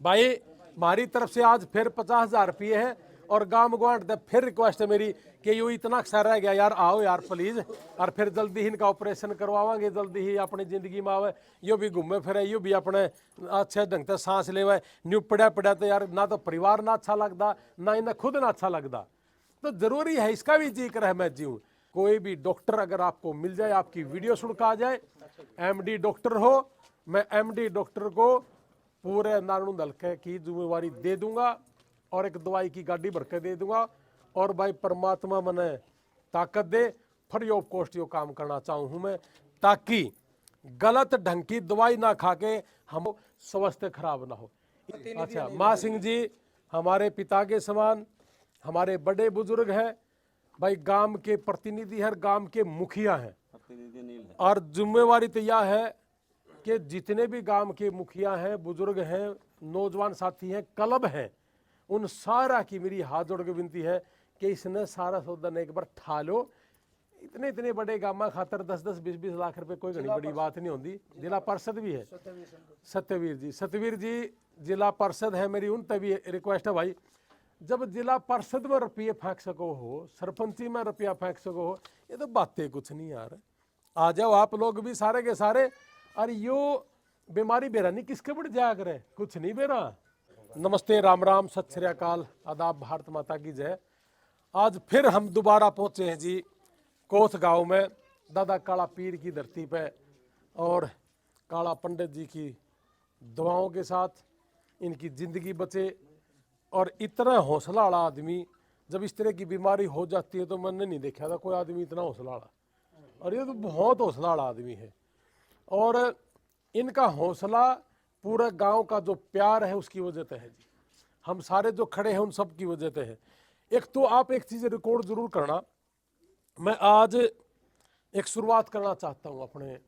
भाई हमारी तरफ से आज फिर 50,000 रुपये है और गांव गवांड फिर रिक्वेस्ट है मेरी कि यो इतना अक्सर रह गया यार, आओ यार प्लीज, और फिर जल्दी ही इनका ऑपरेशन करवावांगे, जल्दी ही अपनी जिंदगी में आवे, यो भी घूमे फिरे, यो भी अपने अच्छे ढंग से सांस लेवे। न्यू पड़ा पड़ा तो यार ना तो परिवार ना अच्छा लगता, ना इन्हें खुद ना अच्छा लगता, तो जरूरी है इसका भी जिक्र है मैं जीऊँ। कोई भी डॉक्टर अगर आपको मिल जाए, आपकी वीडियो सुन के आ जाए, एमडी डॉक्टर हो, मैं एमडी डॉक्टर को पूरे नारायण हल्के की जिम्मेवारी दे दूंगा और एक दवाई की गाड़ी भर के दे दूंगा। और भाई परमात्मा मने ताकत दे, फ्री ऑफ कॉस्ट यो काम करना चाहूँ हूँ मैं, ताकि गलत ढंग की दवाई ना खा के हम स्वास्थ्य खराब ना हो। अच्छा, माँ सिंह जी हमारे पिता के समान, हमारे बड़े बुजुर्ग हैं भाई, गांव के प्रतिनिधि है, गांव के मुखिया हैं, और जिम्मेवारी तो यह है कि जितने भी गांव के मुखिया हैं, बुजुर्ग हैं, नौजवान साथी हैं, क्लब हैं, उन सारा की मेरी हाथ जोड़ के विनती है कि इसने सारा सौदा एक बार ठा लो। इतने इतने बड़े गामा खातर 10-10, 20-20 लाख रुपए कोई घनी बड़ी बात नहीं होती। जिला पार्षद भी है सत्यवीर जी जिला पार्षद है, मेरी उन तभी रिक्वेस्ट है भाई, जब जिला पार्षद में रुपये फेंक सको हो, सरपंची में रुपया फेंक सको हो, ये तो बातें कुछ नहीं यार। आ जाओ आप लोग भी सारे के सारे, और यो बीमारी बेरानी किसके बढ़ जाया करे, कुछ नहीं बेरा। नमस्ते, राम राम, सत श्री अकाल, आदाब, भारत माता की जय। आज फिर हम दोबारा पहुंचे हैं जी कोथ गांव में, दादा काला पीर की धरती पे, और काला पंडित जी की दुआओं के साथ इनकी जिंदगी बचे। और इतना हौसला वाला आदमी, जब इस तरह की बीमारी हो जाती है तो मैंने नहीं देखा था कोई आदमी इतना हौसला वाला, और ये तो बहुत हौसला वाला आदमी है। और इनका हौसला पूरे गांव का जो प्यार है उसकी वजह से है जी, हम सारे जो खड़े हैं उन सब की वजह से है। एक तो आप एक चीज़ रिकॉर्ड जरूर करना, मैं आज एक शुरुआत करना चाहता हूं अपने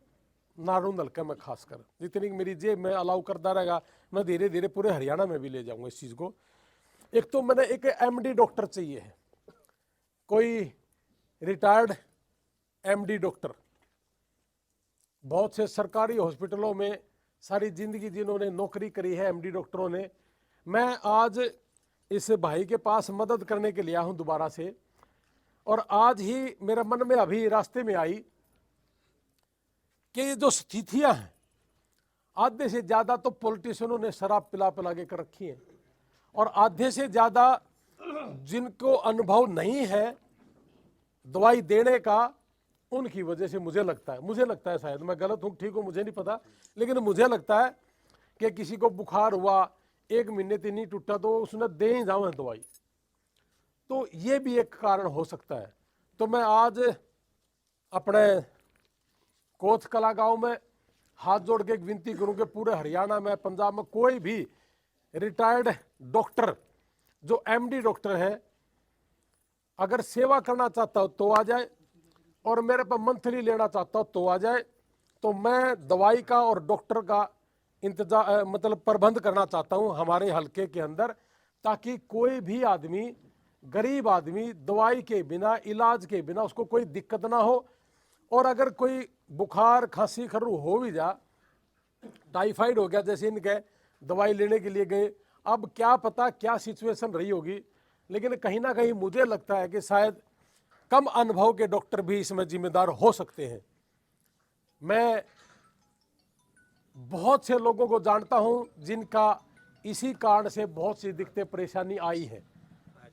नारायण हल्के में, खासकर जितनी मेरी जेब में अलाउ करता रहेगा, मैं धीरे धीरे पूरे हरियाणा में भी ले जाऊंगा इस चीज़ को। एक तो मैंने एक एमडी डॉक्टर चाहिए है, कोई रिटायर्ड एमडी डॉक्टर। बहुत से सरकारी हॉस्पिटलों में सारी जिंदगी जिन्होंने नौकरी करी है एमडी डॉक्टरों ने, मैं आज इस भाई के पास मदद करने के लिए आया हूं दोबारा से। और आज ही मेरे मन में अभी रास्ते में आई कि ये जो स्थितियां हैं, आधे से ज्यादा तो पॉलिटिशियनों ने शराब पिला पिला के कर रखी है, और आधे से ज्यादा जिनको अनुभव नहीं है दवाई देने का, उनकी वजह से मुझे लगता है, शायद मैं गलत हूं, ठीक हूं, मुझे नहीं पता, लेकिन मुझे लगता है कि किसी को बुखार हुआ, 1 महीने से नहीं टूटा तो उसने दे ही जाओ दवाई, तो ये भी एक कारण हो सकता है। तो मैं आज अपने कोथ कला गांव में हाथ जोड़ के एक विनती करूं कि पूरे हरियाणा में, पंजाब में कोई भी रिटायर्ड डॉक्टर जो एमडी डॉक्टर है, अगर सेवा करना चाहता हो तो आ जाए, और मेरे पर मंथली लेना चाहता हो तो आ जाए। तो मैं दवाई का और डॉक्टर का इंतजाम मतलब प्रबंध करना चाहता हूं हमारे हलके के अंदर, ताकि कोई भी आदमी, गरीब आदमी, दवाई के बिना, इलाज के बिना उसको कोई दिक्कत ना हो। और अगर कोई बुखार खांसी खरू हो भी जा, टाइफाइड हो गया जैसे इनके, दवाई लेने के लिए गए, अब क्या पता क्या सिचुएशन रही होगी, लेकिन कहीं ना कहीं मुझे लगता है कि शायद कम अनुभव के डॉक्टर भी इसमें जिम्मेदार हो सकते हैं। मैं बहुत से लोगों को जानता हूं जिनका इसी कारण से बहुत सी दिक्कतें, परेशानी आई है।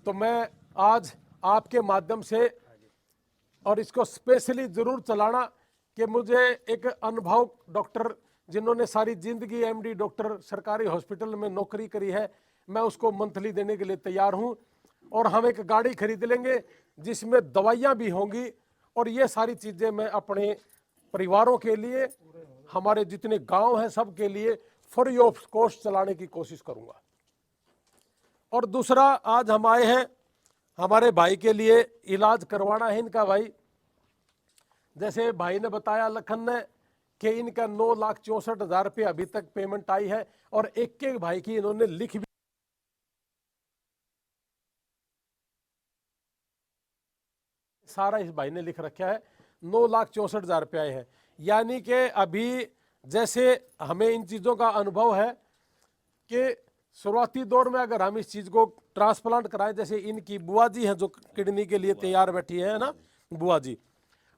तो मैं आज आपके माध्यम से, और इसको स्पेशली जरूर चलाना, कि मुझे एक अनुभव डॉक्टर जिन्होंने सारी जिंदगी एमडी डॉक्टर सरकारी हॉस्पिटल में नौकरी करी है, मैं उसको मंथली देने के लिए तैयार हूं। और हम एक गाड़ी खरीद लेंगे जिसमें दवाइयां भी होंगी, और ये सारी चीजें मैं अपने परिवारों के लिए, हमारे जितने गांव हैं सब के लिए फ्री ऑफ कॉस्ट चलाने की कोशिश करूंगा। और दूसरा, आज हम आए हैं हमारे भाई के लिए इलाज करवाना है इनका। भाई जैसे भाई ने बताया, लखन ने, कि इनका 9,64,000 रुपये अभी तक पेमेंट आई है, और एक एक भाई की इन्होंने लिख भी सारा इस भाई ने लिख रखा है, 9,64,000 रुपये आए हैं। यानी कि अभी जैसे हमें इन चीज़ों का अनुभव है कि शुरुआती दौर में अगर हम इस चीज को ट्रांसप्लांट कराएं, जैसे इनकी बुआ जी हैं जो किडनी के लिए तैयार बैठी है ना, बुआ जी,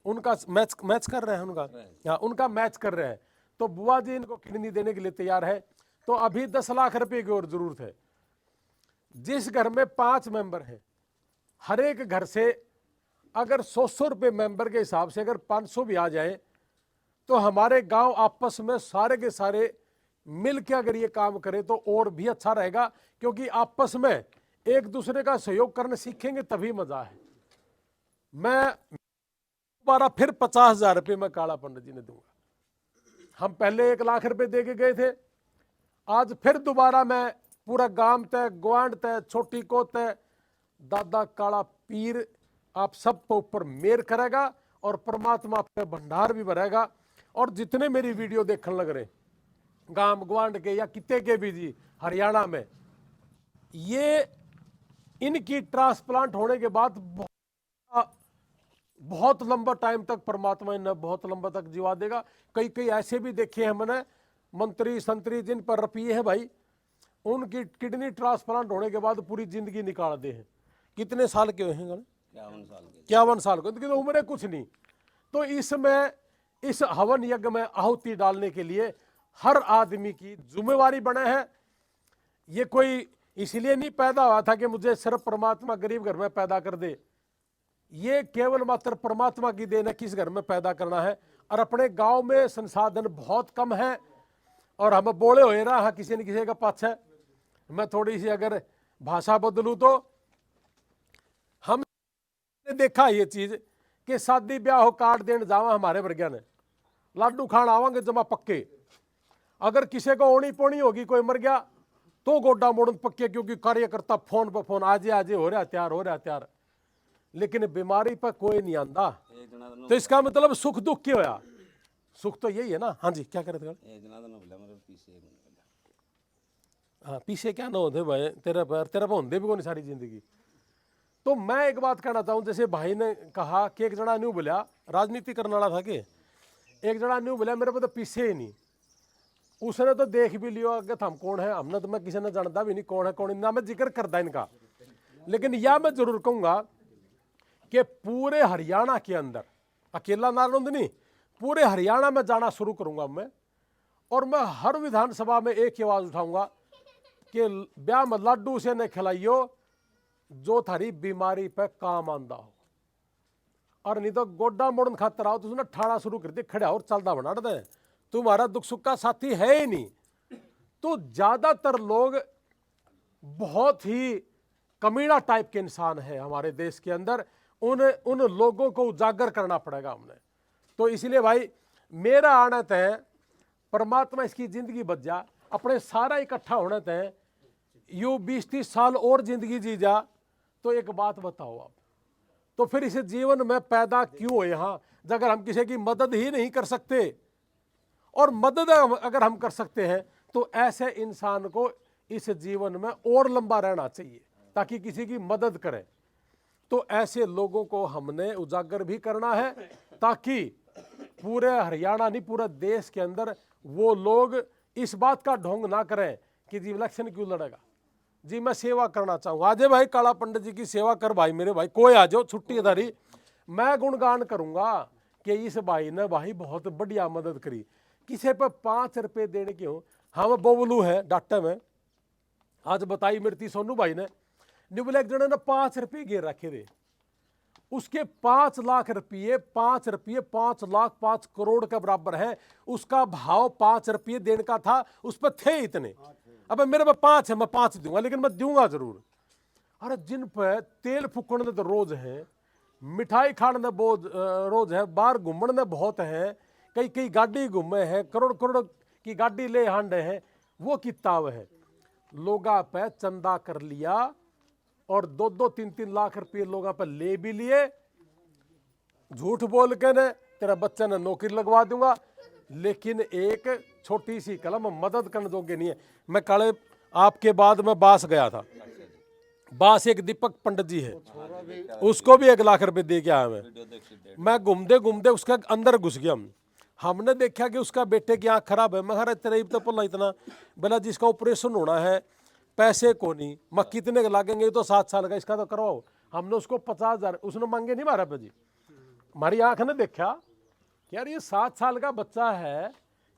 उनका मैच मैच कर रहे हैं, उनका हाँ उनका मैच कर रहे हैं, तो बुआ जी इनको किडनी देने के लिए तैयार है। तो अभी 10 लाख रुपए की और जरूरत है। जिस घर में 5 मेंबर हैं, हर एक घर से अगर 100 रुपये मेंबर के हिसाब से अगर 500 भी आ जाए, तो हमारे गांव आपस में सारे के सारे मिल के अगर ये काम करें तो और भी अच्छा रहेगा, क्योंकि आपस में एक दूसरे का सहयोग करने सीखेंगे तभी मजा है। मैं दोबारा फिर 50,000 रुपये मैं काला पंडित जी ने दूंगा। हम पहले 1 लाख रुपए दे के गए थे, आज फिर दोबारा मैं पूरा गांव तय, ग्वांड तय, छोटी को तय, दादा काला पीर आप सब के ऊपर मेहर करेगा और परमात्मा पे भंडार भी भरेगा। और जितने मेरी वीडियो देखने लग रहे गांव ग्वांड के या किते के भी जी हरियाणा में, ये इनकी ट्रांसप्लांट होने के बाद बहुत लंबा टाइम तक परमात्मा इन्हें बहुत लंबा तक जीवा देगा। कई कई ऐसे भी देखे हैं मैंने, मंत्री संतरी जिन पर रुपये है भाई, उनकी किडनी ट्रांसप्लांट होने के बाद पूरी जिंदगी निकाल दे हैं। कितने साल के हैं? 51 साल के, तो उम्र कुछ नहीं। तो इसमें इस हवन यज्ञ में आहुति डालने के लिए हर आदमी की जिम्मेवारी बने है। ये कोई इसलिए नहीं पैदा हुआ था कि मुझे सिर्फ परमात्मा गरीब घर में पैदा कर दे, ये केवल मात्र परमात्मा की देन है किस घर में पैदा करना है। और अपने गांव में संसाधन बहुत कम है और हम बोले हुए रहा किसी न किसी का पाछे। मैं थोड़ी सी अगर भाषा बदलूं तो हमने देखा ये चीज कि शादी ब्याह हो कार्ड देने जावा हमारे वर्ग्या ने लाडू खान आवांगे जमा पक्के। अगर किसी को ओनी पोनी होगी, कोई मर गया तो गोड्डा मोड़न पक्के, क्योंकि कार्यकर्ता फोन पर फोन आजे आजे हो रहा तैयार, हो रहा तैयार। लेकिन बीमारी पर कोई नहीं आंदा, तो इसका मतलब सुख दुख क्या होया? सुख तो यही है ना। हाँ जी, क्या करे थे? हाँ पीछे क्या ना होते भाई, तेरा पर होंगे भी कौन सारी जिंदगी। तो मैं एक बात कहना चाहूँ, जैसे भाई ने कहा कि एक जना न्यू बोलिया राजनीति करने वाला था, कि एक जना न्यू बोलिया मेरे को तो पीछे ही नहीं, उसने तो देख भी लियो कि हम कौन है, हमने तो मैं किसी ने जानता भी नहीं कौन है कौन ना, मैं जिक्र करता इनका। लेकिन यह मैं जरूर कहूंगा कि पूरे हरियाणा के अंदर, अकेला नारनौंद नहीं, पूरे हरियाणा में जाना शुरू करूंगा मैं, और मैं हर विधानसभा में एक ही आवाज उठाऊंगा कि ब्याह में लाडू से न खिलाइयो जो थारी बीमारी पे काम आंदा हो, और नहीं तो गोड्डा मोड़न खातर आओ तो उसने ठाड़ा शुरू कर दे, खड़ा और चलता बना दे, तुम्हारा दुख सुख का साथी है ही नहीं। तो ज्यादातर लोग बहुत ही कमीना टाइप के इंसान है हमारे देश के अंदर, उन लोगों को उजागर करना पड़ेगा हमने। तो इसलिए भाई मेरा आना तय, परमात्मा इसकी जिंदगी बच जा, अपने सारा इकट्ठा होना तय, यू 20-30 साल और जिंदगी जी जा। तो एक बात बताओ आप, तो फिर इस जीवन में पैदा क्यों हो यहां, अगर हम किसी की मदद ही नहीं कर सकते? और मदद अगर हम कर सकते हैं तो ऐसे इंसान को इस जीवन में और लंबा रहना चाहिए ताकि किसी की मदद करें। तो ऐसे लोगों को हमने उजागर भी करना है ताकि पूरे हरियाणा नहीं पूरे देश के अंदर वो लोग इस बात का ढोंग ना करें कि जी इलेक्शन क्यों लड़ेगा जी, मैं सेवा करना चाहूँगा। आज भाई काला पंडित जी की सेवा कर भाई, मेरे भाई कोई आ जाओ छुट्टी अदारी, मैं गुणगान करूंगा कि इस भाई ने भाई बहुत बढ़िया मदद करी। किसी पे 5 रुपए देने के हो, हाँ मैं बोबलू है डाटा में आज बताई मेरी सोनू भाई ने निबले एक जने ने 5 रुपये गिर रखे थे, उसके 5 लाख रुपये 5 रुपये 5 लाख 5 करोड़ के बराबर है। उसका भाव 5 रुपये देने का था, उस पर थे इतने। अब मेरे पे 5 है, मैं 5 दूंगा, लेकिन मैं दूंगा जरूर। अरे जिन पे तेल फूकने तो रोज है, मिठाई खाने बहुत रोज है, बाहर घूमने बहुत है, कई कई गाड़ी घूमे हैं, करोड़ करोड़ की गाड़ी ले हांडे हैं, वो किताब है। लोगा पे चंदा कर लिया और 2-2, 3-3 लाख रुपये लोगों पे ले भी लिए, झूठ बोल के ने तेरा बच्चा ने नौकरी लगवा दूंगा, लेकिन एक छोटी सी कलम मदद करने जोगे नहीं है। मैं काले आपके बाद में बास गया था, बास एक दीपक पंडित जी है, उसको भी 1 लाख रुपए दे के आया मैं घूमते घूमते उसके अंदर घुस गया। हमने देखा कि उसका बेटे की आंख खराब है, मैं तेरे तो पल्ला इतना बोला जिसका ऑपरेशन होना है पैसे को नहीं, मैं कितने के लागेंगे, ये तो 7 साल का, इसका तो करवाओ। हमने उसको 50,000 उसने मांगे नहीं मारा जी, हमारी आंख ने देखा कि यार ये 7 साल का बच्चा है,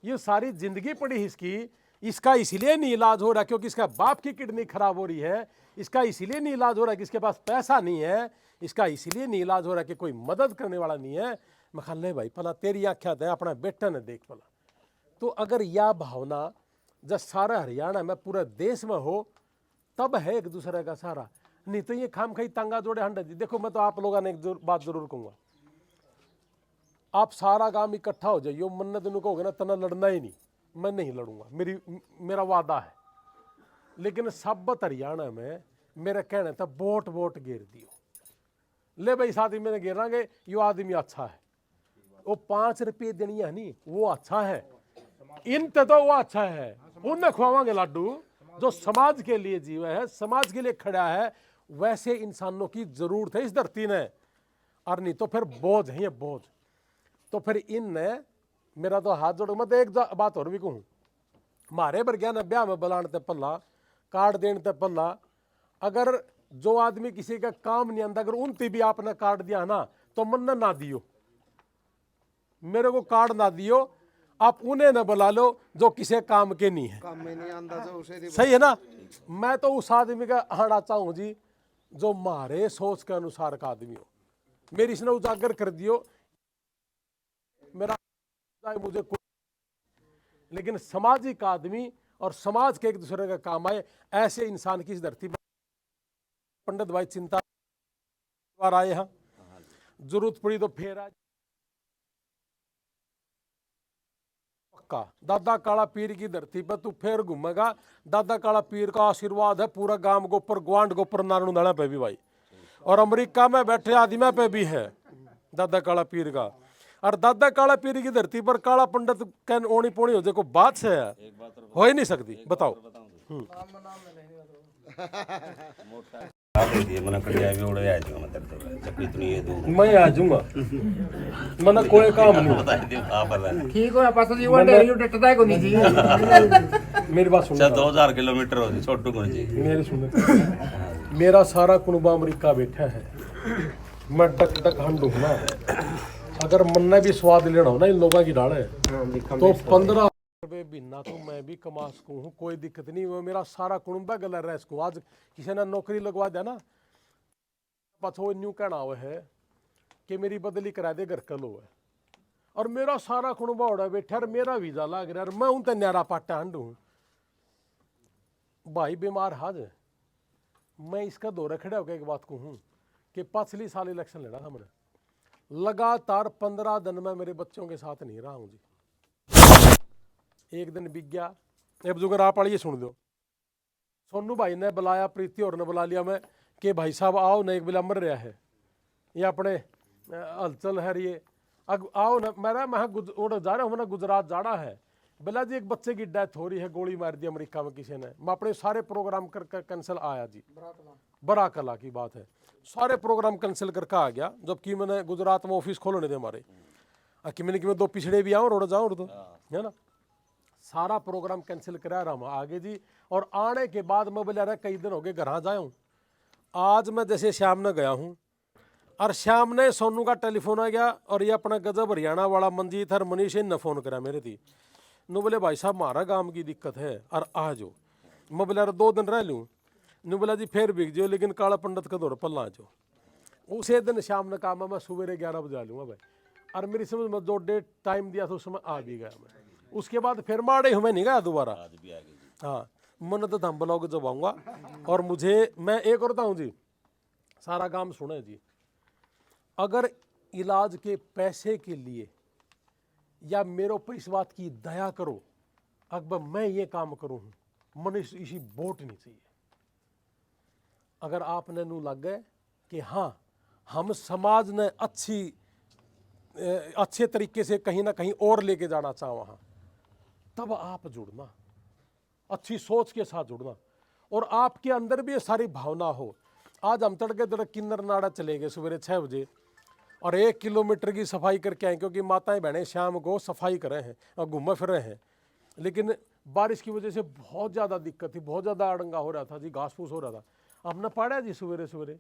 ये सारी जिंदगी पड़ी इसकी, इसका इसीलिए नहीं इलाज हो रहा क्योंकि इसका बाप की किडनी खराब हो रही है, इसका इसीलिए नहीं इलाज हो रहा कि इसके पास पैसा नहीं है, इसका इसीलिए नहीं इलाज हो रहा कि कोई मदद करने वाला नहीं है। मैं कहा ले भाई पला तेरी आख्या है, अपना बेटा ने देख पला। तो अगर यह भावना जब सारा हरियाणा में पूरे देश में हो तब है एक दूसरे का सहारा, नहीं तो ये खाम खाई तांगा जोड़े हंडा जी। देखो मैं तो आप लोगों ने एक बात जरूर कहूंगा, आप सारा काम इकट्ठा हो जाइए, मन्नत इनको कहोगे ना तना लड़ना ही नहीं, मैं नहीं लड़ूंगा, मेरा वादा है। लेकिन सब हरियाणा में मेरा कहना था वोट वोट घेर दियो, ले भाई साथ ही मैंने घेरांगे, यो आदमी अच्छा है, वो 5 रुपये देनी है नहीं, वो अच्छा है, इन तो वो अच्छा है, उन्हें खुआवांगे लाडू जो समाज के लिए जीवा है, समाज के लिए खड़ा है। वैसे इंसानों की जरूरत है इस धरती ने, और नहीं तो फिर बोझ है ये बोझ। तो फिर इनने मेरा तो हाथ जोड़, मैं तो एक बात और भी कहूँ, मारे बर गया ना ब्याह में बुलाने पल्ला, कार्ड देने पल्ला, अगर जो आदमी किसी का काम नहीं आंदा, अगर उनती भी आपने कार्ड दिया ना तो मन ना दियो, मेरे को कार्ड ना दियो, आप उन्हें न बुला लो जो किसी काम के नहीं है, काम में नहीं आंदा तो उसे सही है ना। मैं तो उस आदमी का आना चाहूँ जी जो मारे सोच के अनुसार का आदमी हो, मेरी इसने उजागर कर दियो, मेरा मुझे लेकिन सामाजिक आदमी और समाज के एक दूसरे का काम आए, ऐसे इंसान की इस धरती पर पंडित भाई चिंता आए हैं, जरूरत पड़ी तो फिर आज पक्का दादा काला पीर की धरती पर तू फिर घूमेगा। दादा काला पीर का आशीर्वाद है पूरा गांव के ऊपर, ग्वांड के ऊपर, नारायण दाड़ा पे भी भाई, और अमेरिका में बैठे आदमी पे भी है दादा काला पीर का। और दादा काला पीर की धरती पर काला पंडित कैन ओनी पोनी हो जाए को बात से है, हो ही नहीं सकती, बताओ। मैं आ जाऊंगा, मैंने कोई काम नहीं, ठीक हो पास जी वो डेरी डटता है को नहीं जी। मेरी बात सुन, 2000 किलोमीटर हो जी छोटू को जी, मेरी सुन, मेरा सारा कुनबा अमेरिका बैठा है, मैं टक टक हंड हूं ना, अगर मन ने भी स्वाद लेना हो ना इन लोगों की डाल है तो 15 रुपये महीना तो मैं भी कमा सकूँ हूँ, कोई दिक्कत नहीं। वो मेरा सारा कुनबा गला रह सकूँ, आज किसी ने नौकरी लगवा दिया ना पछो न्यू कहना हुआ है कि मेरी बदली करा दे घर कल हुआ, और मेरा सारा कुनबा उड़ा बैठा और मेरा वीजा लग रहा है, मैं उन न्यारा पाटा हंड हूँ भाई बीमार हाज। मैं इसका दौरा खड़ा होकर एक बात कहूँ कि पिछली साल इलेक्शन लड़ा था मैंने, लगातार 15 दिन में मेरे बच्चों के साथ नहीं रहा हूँ जी। एक दिन बिक गया, अब जुगर आप वाली सुन दो, सोनू भाई ने बुलाया, प्रीति और ने बुला लिया मैं कि भाई साहब आओ ना, एक बिला मर रहा है, ये अपने हलचल है, ये आओ ना, मैं जा रहा हूँ ना गुजरात जाना है, बोला जी एक बच्चे की डेथ हो रही है, गोली मार दी अमेरिका में किसी ने। मैं अपने सारे प्रोग्राम कर कैंसिल आया जी, बड़ा कला की बात है, सारे प्रोग्राम कैंसिल करके आ गया, जबकि मैंने गुजरात में ऑफिस खोलने थे हमारे, कि मैंने कि मैं 2 पिछड़े भी आऊँ रोड जाऊँ तो है ना, सारा प्रोग्राम कैंसिल करा रहा हूँ आगे जी। और आने के बाद मैं बोला रहा कई दिन हो गए घर जाऊँ, आज मैं जैसे शाम ने गया हूँ और शाम ने सोनू का टेलीफोन आ गया, और ये अपना गजब हरियाणा वाला मंजीत और मनीष ने फ़ोन करा मेरे थी, नु बोले भाई साहब हमारा गांव की दिक्कत है और आ जाओ। मैं बोला 2 दिन रह लूँ, नु बोला जी फिर बिक जाओ लेकिन काला पंडित का दौर पल्ला आ जाओ। उसे दिन शाम ने कहा मैं सुबह 11 बजे आ लूँगा भाई, और मेरी समझ में जो डेट टाइम दिया था उस समय आ भी गया मैं। उसके बाद फिर माड़े हूँ मैं नहीं गया दोबारा, हाँ मन तो हम ब्लॉग जब आऊँगा। और मुझे मैं एक और बताऊँ जी, सारा काम सुने जी, अगर इलाज के पैसे के लिए या मेरे ऊपर इस बात की दया करो अकबर मैं ये काम करूँ, मन इसी वोट नहीं चाहिए। अगर आपने नू लग गए कि हाँ हम समाज ने अच्छे तरीके से कहीं ना कहीं और लेके जाना चाह वहाँ, तब आप जुड़ना, अच्छी सोच के साथ जुड़ना, और आपके अंदर भी ये सारी भावना हो। आज हम तड़के तड़क किन्नर नाड़ा चले गए सवेरे 6 बजे और 1 किलोमीटर की सफाई करके आए, क्योंकि माताएं बहनें शाम को सफाई कर रहे हैं और घूमे फिर रहे हैं, लेकिन बारिश की वजह से बहुत ज़्यादा दिक्कत थी, बहुत ज़्यादा अड़ंगा हो रहा था जी, घास फूस हो रहा था। हमने पढ़ा जी सवेरे सवेरे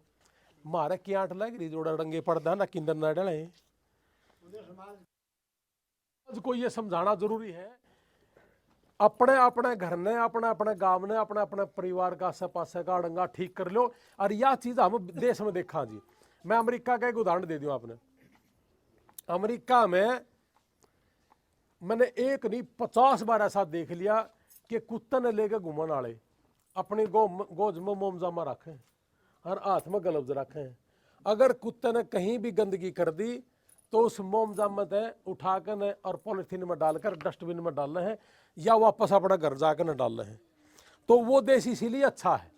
मारे क्याट लग रही जोड़ा अड़ंगे पड़दा ना किंदर ना डले। को ये समझाना जरूरी है, अपने अपने घर ने, अपने अपने गांव ने, अपने अपने परिवार का आसे पासे का अड़ंगा ठीक कर लो। और यह चीज हम देश में देखा जी। मैं अमेरिका का एक उदाहरण दे दूं आपने। अमेरिका में मैंने एक नहीं 50 बार ऐसा देख लिया कि कुत्ते ने लेके घूमने वाले अपनी गोज में मोमजामा रखे और हाथ में ग्लव्स रखे हैं। अगर कुत्ते ने कहीं भी गंदगी कर दी तो उस मोमजामा से उठाकर न और पॉलिथीन में डालकर डस्टबिन में डाल रहे हैं या वापस अपना घर जाकर न डाल रहे हैं। तो वो देश इसीलिए अच्छा है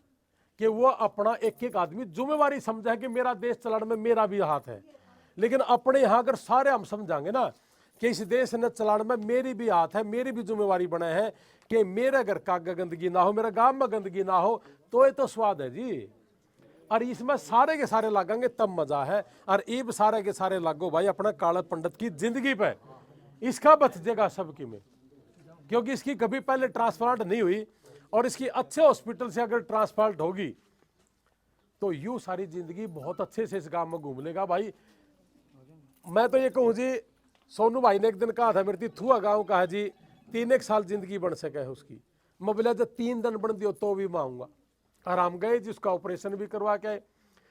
कि वो अपना एक एक आदमी जिम्मेवारी समझा है कि मेरा देश चलाने में मेरा भी हाथ है। लेकिन अपने यहाँ अगर सारे हम समझाएंगे ना कि इस देश ने चलाने में मेरी भी हाथ है, मेरी भी जिम्मेवारी बने है कि मेरे घर का गंदगी ना हो, मेरे गांव में गंदगी ना हो, तो ये तो स्वाद है जी। और इसमें सारे के सारे लागेंगे तब मजा है। और ईब सारे के सारे लागो भाई अपना काला पंडित की जिंदगी पे, इसका बचेगा सबकी में, क्योंकि इसकी कभी पहले ट्रांसप्लांट नहीं हुई और इसकी अच्छे हॉस्पिटल से अगर ट्रांसप्लांट होगी तो यूं सारी जिंदगी बहुत अच्छे से इस गांव में घूम लेगा भाई। मैं तो ये कहूँ जी, सोनू भाई ने एक दिन कहा था मेरे थुआ गांव का है जी 3 साल जिंदगी बन सके है उसकी। मैं बोला जब 3 दिन बन दियो तो भी मांगूंगा। आराम गए जिसका ऑपरेशन भी करवा के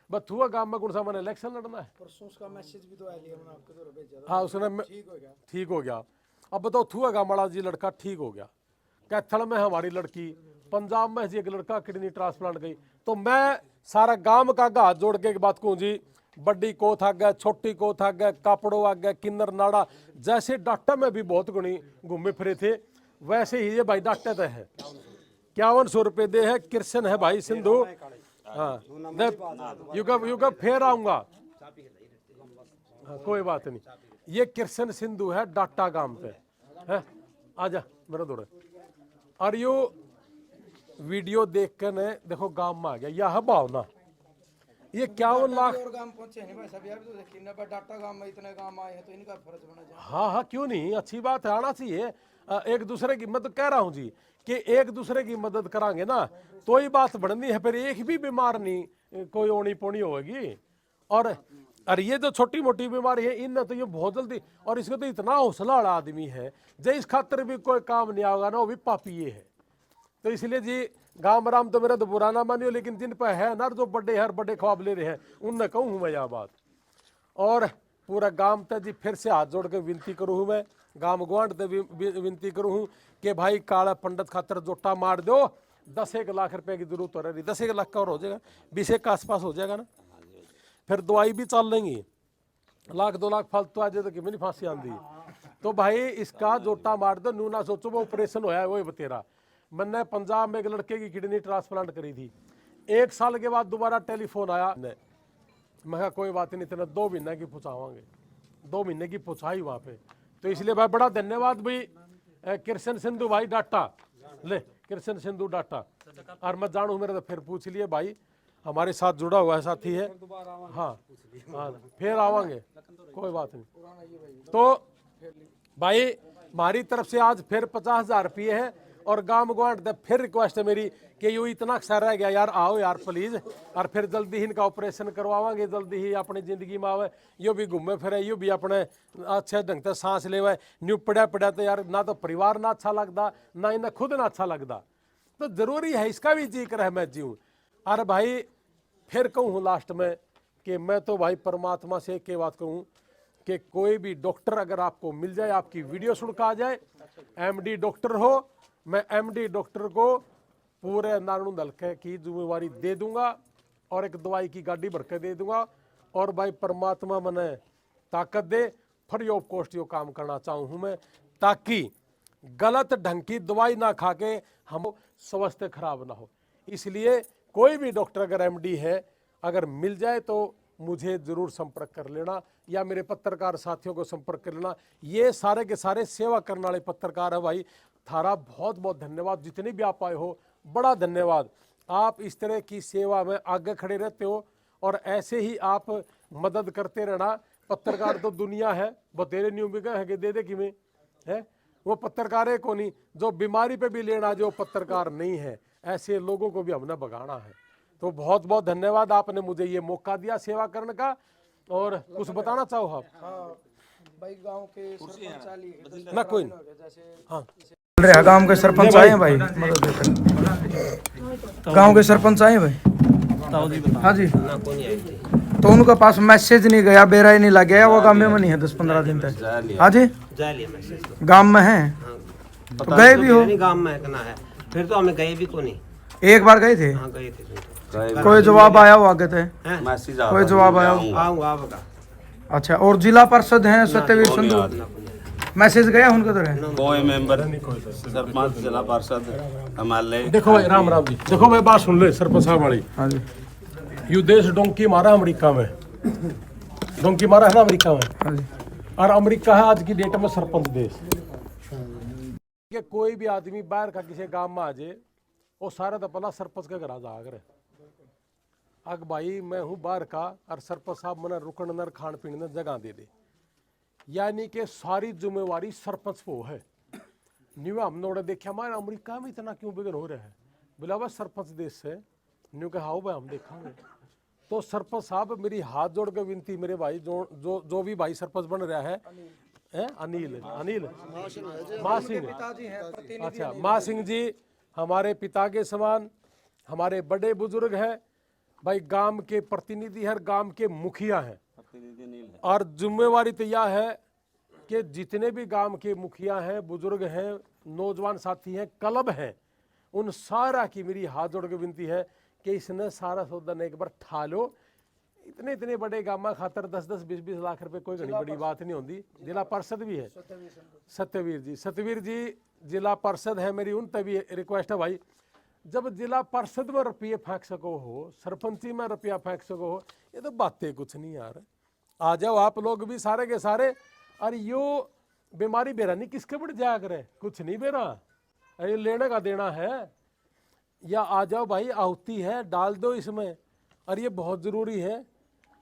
बस थुआ गांव में कौन सा मैंने इलेक्शन लड़ना है। परसों उसका मैसेज भी तो आया लिया मैंने आपके द्वारा भेजा था। हाँ उसने ठीक हो गया। अब बताओ थुआ गांव वाला जी लड़का ठीक हो गया। कैथल में हमारी लड़की, पंजाब में जी एक लड़का किडनी ट्रांसप्लांट गई। तो मैं सारा गांव का हाथ जोड़ के एक बात कहूँ जी, बड़ी कोथ आ गया, छोटी कोथ आ गया, कापड़ो आ गया, किन्नर नाड़ा, जैसे डाक्टर में भी बहुत गुणी घूमे फिरे थे वैसे ही ये भाई डॉक्टर तो है। 5100 रुपये दे है। कृष्ण है भाई सिंधु। हाँ युग फिर आऊंगा। हाँ कोई बात नहीं। ये कृष्ण सिंधु है डाटा गांव पे है। आजा मेरा दौड़े। और यो वीडियो देख कर ने देखो गांव में आ गया। यह भावना ये 51 लाख और गांव पहुंचे नहीं भाई साहब, यार तो देखिए ना डाटा गांव में इतने गांव आए हैं तो इनका फर्ज बना जाए। हाँ हाँ क्यों नहीं, अच्छी बात है, आना चाहिए। एक दूसरे की मैं तो कह रहा हूँ जी कि एक दूसरे की मदद करांगे ना तो ही बात बढ़नी है। फिर एक भी बीमार नहीं कोई ओनी पोनी होगी। और ये जो छोटी मोटी बीमारी है इन तो ये बहुत जल्दी, और इसको तो इतना हौसला वाला आदमी है जो इस खातर भी कोई काम नहीं आएगा ना वो भी पापी ये है। तो इसलिए जी गांव राम तो मेरा तो बुरा ना मानियो, लेकिन जिन पर है ना जो बड़े हर बड़े ख्वाब ले रहे हैं उनने कहूँ मैं यह बात। और पूरा गांव तक जी फिर से हाथ जोड़ के विनती करूँ हूँ, मैं गांव गुआंढ ते विनती करूँ हूँ कि भाई काला पंडित खातर जोटा मार दो। 10 लाख रुपए की जरूरत हो रही, 10 लाख का और हो जाएगा, 20 के आसपास हो जाएगा ना। फिर दवाई भी चल लेंगी, 1-2 लाख फालतू आ जाए तो कितनी फांसी आंदी। तो भाई इसका जोटा मार दो, नू ना सोचो वो ऑपरेशन होया है वो बतेरा। मैंने पंजाब में एक लड़के की किडनी ट्रांसप्लांट करी थी, 1 साल के बाद दोबारा टेलीफोन आया। मैं कहा कोई बात नहीं, तेना 2 महीने की पहुँचावांगे। 2 महीने की पहुँचाई वहाँ पे। तो इसलिए भाई बड़ा धन्यवाद भाई कृष्ण सिंधु भाई डाटा ले, कृष्ण सिंधु डाटा। और मैं जानू मेरे तो फिर पूछ लिए भाई हमारे साथ जुड़ा हुआ है साथी है। हाँ हाँ फिर आवांगे कोई बात नहीं। तो भाई हमारी तरफ से आज फिर 50,000 रुपये है। और गांव गुआंढ से फिर रिक्वेस्ट है मेरी कि यू इतना अक्सर रह गया यार, आओ यार प्लीज। और फिर जल्दी ही इनका ऑपरेशन करवावांगे, जल्दी ही अपनी जिंदगी में आवे, यो भी घूमे फिरे, यो भी अपने अच्छे ढंग से सांस लेवे। न्यू पड़ा पड़ा तो यार ना तो परिवार ना अच्छा लगता ना इन्हें खुद ना अच्छा लगता। तो जरूरी है इसका भी जिक्र है मैं जीऊँ। और भाई फिर कहूँ लास्ट में कि मैं तो भाई परमात्मा से एक बात कहूँ कि कोई भी डॉक्टर अगर आपको मिल जाए, आपकी वीडियो सुन के आ जाए, MD डॉक्टर हो, मैं MD डॉक्टर को पूरे नारायण हल्के की जिम्मेवारी दे दूंगा और एक दवाई की गाड़ी भर के दे दूंगा। और भाई परमात्मा मने ताकत दे, फ्री ऑफ कॉस्ट यो काम करना चाहूँ हूँ मैं, ताकि गलत ढंग की दवाई ना खा के हम स्वास्थ्य खराब ना हो। इसलिए कोई भी डॉक्टर अगर MD है अगर मिल जाए तो मुझे ज़रूर संपर्क कर लेना या मेरे पत्रकार साथियों को संपर्क कर लेना। ये सारे के सारे सेवा करने वाले पत्रकार है भाई। थारा बहुत बहुत धन्यवाद, जितने भी आप आए हो बड़ा धन्यवाद। आप इस तरह की सेवा में आगे खड़े रहते हो और ऐसे ही आप मदद करते रहना। पत्रकार तो दुनिया है, बतेरे न्यू भी कहेंगे दे दे कि में है। वो पत्रकार है को नहीं, जो बीमारी पे भी लेना जो पत्रकार नहीं है, ऐसे लोगों को भी हमने भगाना है। तो बहुत बहुत धन्यवाद, आपने मुझे ये मौका दिया सेवा करने का। और कुछ बताना चाहो आप? हाँ भाई गांव के सरपंच वाली ना कोई जैसे हाँ बोल रहे हैं, गांव के सरपंच आए हैं भाई, मदद देकर। गांव के सरपंच आए हैं भाई। हाँ जी, तो उनका पास मैसेज नहीं गया, बेरा ही नहीं लग गया, वो गांव में नहीं है 10-15 दिन तक। हाँ जी, गांव में है तो गए भी हो? गांव में कहना है, फिर तो हमें गए भी को नहीं। एक बार गए थे, हाँ गए थे। कोई जवाब आया हो आगे थे? मैसेज कोई जवाब आया हो? आऊंगा आपका। अच्छा, और जिला परिषद है सत्यवीर संधू, मैसेज गया उनके तरह? कोई मेंबर सरपंच जिला पार्षद एमएलए। देखो भाई, राम राम जी, देखो मैं बात सुन ले सरपंच साहब वाली। हाँ जी, यू देश डोंकी मारा अमेरिका में, डोंकी मारा है ना अमेरिका में, हाँ जी, और अमेरिका है आज की डेट में सरपंच देश। कि कोई भी आदमी बाहर का किसी गांव में आ जाए, वो सारा तो पहला सरपंच के घर जाकर अग भाई मैं हूँ बाहर का, और सरपंच साहब मैंने रुकन नर खान पीने न जगह दे दे, यानी कि सारी जिम्मेवारी सरपंच को है। न्यू हमने देखा हमारे अमेरिका में इतना क्यों बिगन हो रहा है, बोला भाई सरपंच देश से न्यू के हाउ भाई हम देखेंगे। तो सरपंच साहब मेरी हाथ जोड़ के विनती, मेरे भाई जो भी भाई सरपंच बन रहा है, अनिल अनिल माँ सिंह, अच्छा माँ सिंह जी हमारे पिता के समान, हमारे बड़े बुजुर्ग हैं भाई, गांव के प्रतिनिधि है, गांव के मुखिया हैं, और जिम्मेवारी तो यह है कि जितने भी गांव के मुखिया हैं, बुजुर्ग हैं, नौजवान साथी हैं, क्लब हैं, उन सारा की मेरी हाथ जोड़ के विनती है कि इसने सारा सौदा एक बार ठा लो। इतने इतने बड़े गामा खातर 10-10 20-20 लाख रुपए कोई घनी बड़ी बात नहीं होती। जिला पार्षद भी है सत्यवीर जी जिला पार्षद है, मेरी उन तभी रिक्वेस्ट है भाई, जब जिला पार्षद में रुपये फेंक सको हो, सरपंची में रुपया फेंक सको हो, ये तो बातें कुछ नहीं यार। आ जाओ आप लोग भी सारे के सारे, और यो बीमारी बेरा नहीं किसके बढ़ जाया करे, कुछ नहीं बेरा, अरे लेने का देना है, या आ जाओ भाई आहुति है डाल दो इसमें, और ये बहुत जरूरी है।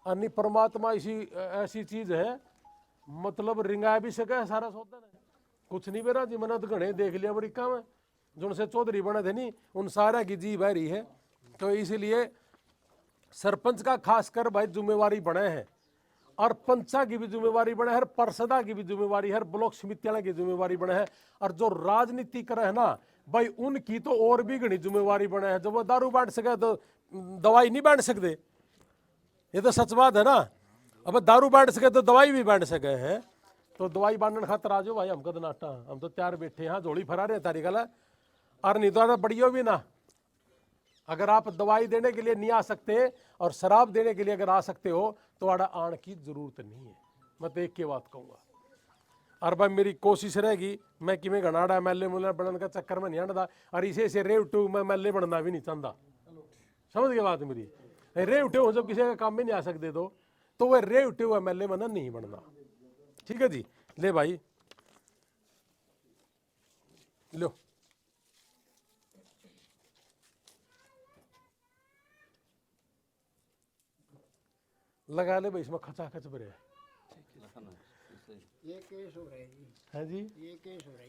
अन्य परमात्मा ऐसी चीज है, मतलब रिंगा भी सके सारा सौदा कुछ नहीं बेरा जी। मैंने तो घने देख लिया अमेरिका में, जो उनसे चौधरी बने थे नहीं, उन सारा की जी बह रही है। तो इसीलिए सरपंच का खासकर भाई जिम्मेवारी बने हैं, और पंचा की भी जिम्मेवारी बने है, पार्षदा की भी जिम्मेवारी है, ब्लॉक समितियां की जिम्मेवारी बने है, और जो राजनीति करे है ना भाई उनकी तो और भी घनी जिम्मेवारी बने है। जब वो दारू बांट सके तो दवाई नहीं बांट सकते, ये तो सच बात है ना। अब दारू बांट सके तो दवाई भी बांट सके हैं, तो दवाई बांटने खातर आ जाओ भाई, हमको तो नाटा, हम तो तैयार बैठे हैं, झोली फरा रहे तारी गला, और नहीं तो बढ़ियो भी ना। अगर आप दवाई देने के लिए नहीं आ सकते और शराब देने के लिए अगर आ सकते हो तो आड़ा आने की जरूरत नहीं है। मैं तो एक की बात कहूँगा, और भाई मेरी कोशिश रहेगी, मैं कि मैं घनाड़ा एमएलए मुल्ला बनने का चक्कर में नहीं आना, और इसे रेव टू मैं एमएलए बनना भी नहीं चाहता, समझ गए बात मेरी। रेव टू जब किसी का काम में नहीं आ सकते तो वह रेव टू एमएलए बनना नहीं बनना, ठीक है जी। ले भाई लो, लगा ले भाई, इसमें खचाखच भरे है। ये केस हो रहा है जी, है जी, ये केस हो रहा है।